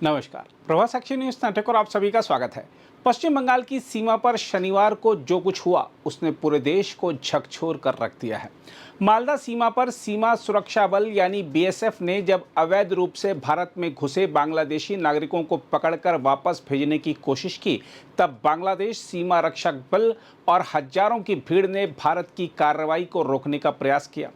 नमस्कार, प्रभात साक्षी न्यूज नाटक और आप सभी का स्वागत है। पश्चिम बंगाल की सीमा पर शनिवार को जो कुछ हुआ उसने पूरे देश को झकझोर कर रख दिया है। मालदा सीमा पर सीमा सुरक्षा बल यानी बीएसएफ ने जब अवैध रूप से भारत में घुसे बांग्लादेशी नागरिकों को पकड़कर वापस भेजने की कोशिश की, तब बांग्लादेश सीमा रक्षक बल और हजारों की भीड़ ने भारत की कार्रवाई को रोकने का प्रयास किया।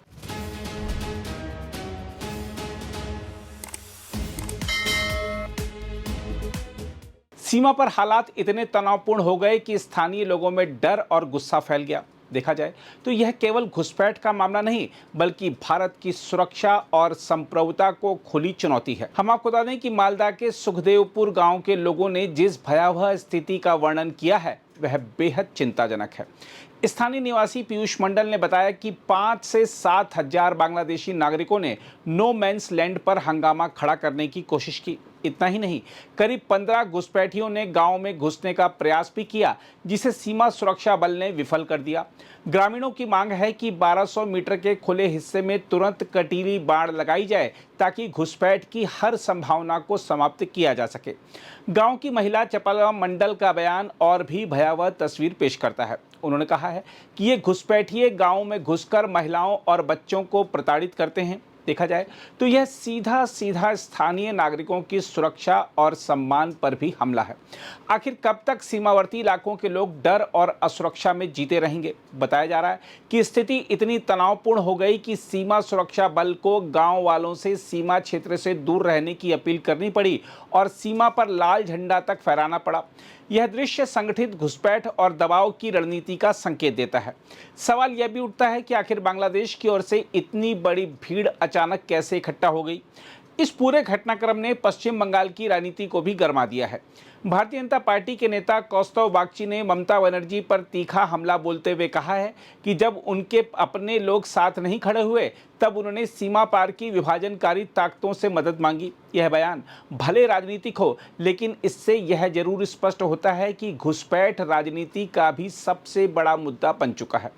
सीमा पर हालात इतने तनावपूर्ण हो गए कि स्थानीय लोगों में डर और गुस्सा फैल गया। देखा जाए तो यह केवल घुसपैठ का मामला नहीं, बल्कि भारत की सुरक्षा और संप्रभुता को खुली चुनौती है। हम आपको बता दें कि मालदा के सुखदेवपुर गांव के लोगों ने जिस भयावह स्थिति का वर्णन किया है वह बेहद चिंताजनक है। स्थानीय निवासी पीयूष मंडल ने बताया कि 5 से 7 हजार बांग्लादेशी नागरिकों ने नो मैंस लैंड पर हंगामा खड़ा करने की कोशिश की। इतना ही नहीं, करीब 15 घुसपैठियों ने गांव में घुसने का प्रयास भी किया, जिसे सीमा सुरक्षा बल ने विफल कर दिया। ग्रामीणों की मांग है कि 1200 मीटर के खुले हिस्से में तुरंत कटीली बाड़ लगाई जाए ताकि घुसपैठ की हर संभावना को समाप्त किया जा सके। गांव की महिला चपला मंडल का बयान और भी भयावह तस्वीर पेश करता है। उन्होंने कहा है कि ये घुसपैठिए गांव में घुसकर महिलाओं और बच्चों को प्रताड़ित करते हैं। देखा जाए तो यह सीधा स्थानीय नागरिकों की सुरक्षा और सम्मान पर भी हमला है। आखिर कब तक सीमावर्ती इलाकों के लोग डर और असुरक्षा में जीते रहेंगे? बताया जा रहा है कि स्थिति इतनी तनावपूर्ण हो गई कि सीमा सुरक्षा बल को गांव वालों से सीमा क्षेत्र से दूर रहने की अपील करनी पड़ी और सीमा पर लाल झंडा तक फहराना पड़ा। यह दृश्य संगठित घुसपैठ और दबाव की रणनीति का संकेत देता है। सवाल यह भी उठता है कि आखिर बांग्लादेश की ओर से इतनी बड़ी भीड़ अचानक कैसे इकट्ठा हो गई? इस पूरे घटनाक्रम ने पश्चिम बंगाल की राजनीति को भी गरमा दिया है। भारतीय जनता पार्टी के नेता कौस्तव बागची ने ममता बनर्जी पर तीखा हमला बोलते हुए कहा है कि जब उनके अपने लोग साथ नहीं खड़े हुए तब उन्होंने सीमा पार की विभाजनकारी ताकतों से मदद मांगी। यह बयान भले राजनीतिक हो, लेकिन इससे यह जरूर स्पष्ट होता है कि घुसपैठ राजनीति का भी सबसे बड़ा मुद्दा बन चुका है।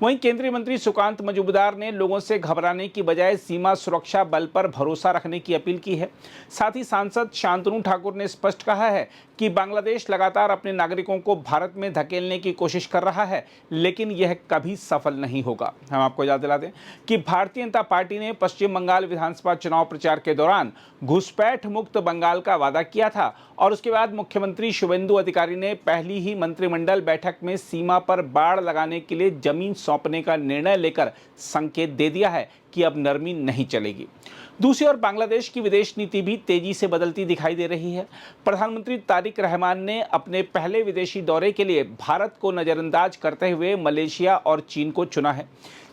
वहीं केंद्रीय मंत्री सुकांत मजूमदार ने लोगों से घबराने की बजाय सीमा सुरक्षा बल पर भरोसा रखने की अपील की है। साथ ही सांसद शांतनु ठाकुर ने स्पष्ट कहा है कि बांग्लादेश लगातार अपने नागरिकों को भारत में धकेलने की कोशिश कर रहा है, लेकिन यह कभी सफल नहीं होगा। हम आपको याद दिला दें कि भारतीय जनता पार्टी ने पश्चिम बंगाल विधानसभा चुनाव प्रचार के दौरान घुसपैठ मुक्त बंगाल का वादा किया था और उसके बाद मुख्यमंत्री शुभेंदु अधिकारी ने पहली ही मंत्रिमंडल बैठक में सीमा पर बाड़ लगाने के लिए जमीन सौंपने का निर्णय लेकर संकेत दे दिया है कि अब नरमी नहीं चलेगी। दूसरी ओर बांग्लादेश की विदेश नीति भी तेजी से बदलती दिखाई दे रही है। प्रधानमंत्री तारिक रहमान ने अपने पहले विदेशी दौरे के लिए भारत को नजरअंदाज करते हुए मलेशिया और चीन को चुना है।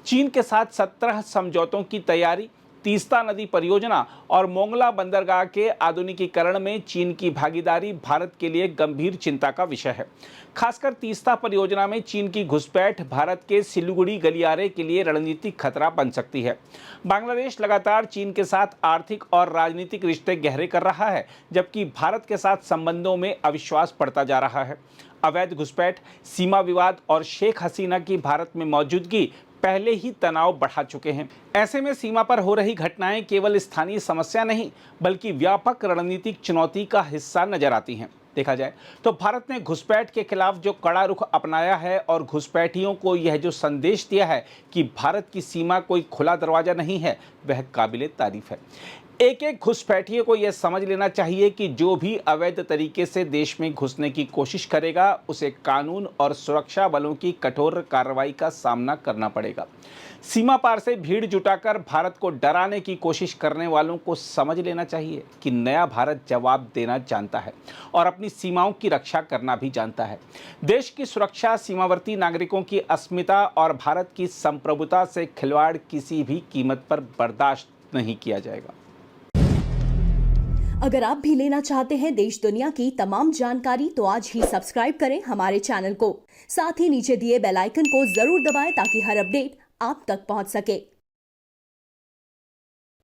चीन के साथ 17 समझौतों की तैयारी, तीस्ता नदी परियोजना और मोंगला बंदरगाह के आधुनिकीकरण में चीन की भागीदारी भारत के लिए गंभीर चिंता का विषय है। खासकर तीस्ता परियोजना में चीन की घुसपैठ भारत के सिलीगुड़ी गलियारे के लिए रणनीतिक खतरा बन सकती है। बांग्लादेश लगातार चीन के साथ आर्थिक और राजनीतिक रिश्ते गहरे कर रहा है, जबकि भारत के साथ संबंधों में अविश्वास बढ़ता जा रहा है। अवैध घुसपैठ, सीमा विवाद और शेख हसीना की भारत में मौजूदगी पहले ही तनाव बढ़ा चुके हैं। ऐसे में सीमा पर हो रही घटनाएं केवल स्थानीय समस्या नहीं, बल्कि व्यापक रणनीतिक चुनौती का हिस्सा नजर आती हैं। देखा जाए तो भारत ने घुसपैठ के खिलाफ जो कड़ा रुख अपनाया है और घुसपैठियों को यह जो संदेश दिया है कि भारत की सीमा कोई खुला दरवाजा नहीं है, वह काबिले तारीफ है। एक एक घुसपैठिए को यह समझ लेना चाहिए कि जो भी अवैध तरीके से देश में घुसने की कोशिश करेगा उसे कानून और सुरक्षा बलों की कठोर कार्रवाई का सामना करना पड़ेगा। सीमा पार से भीड़ जुटाकर भारत को डराने की कोशिश करने वालों को समझ लेना चाहिए कि नया भारत जवाब देना जानता है और अपनी सीमाओं की रक्षा करना भी जानता है। देश की सुरक्षा, सीमावर्ती नागरिकों की अस्मिता और भारत की संप्रभुता से खिलवाड़ किसी भी कीमत पर बर्दाश्त नहीं किया जाएगा। अगर आप भी लेना चाहते हैं देश दुनिया की तमाम जानकारी तो आज ही सब्सक्राइब करें हमारे चैनल को। साथ ही नीचे दिए बेल आइकन को जरूर दबाएं ताकि हर अपडेट आप तक पहुंच सके।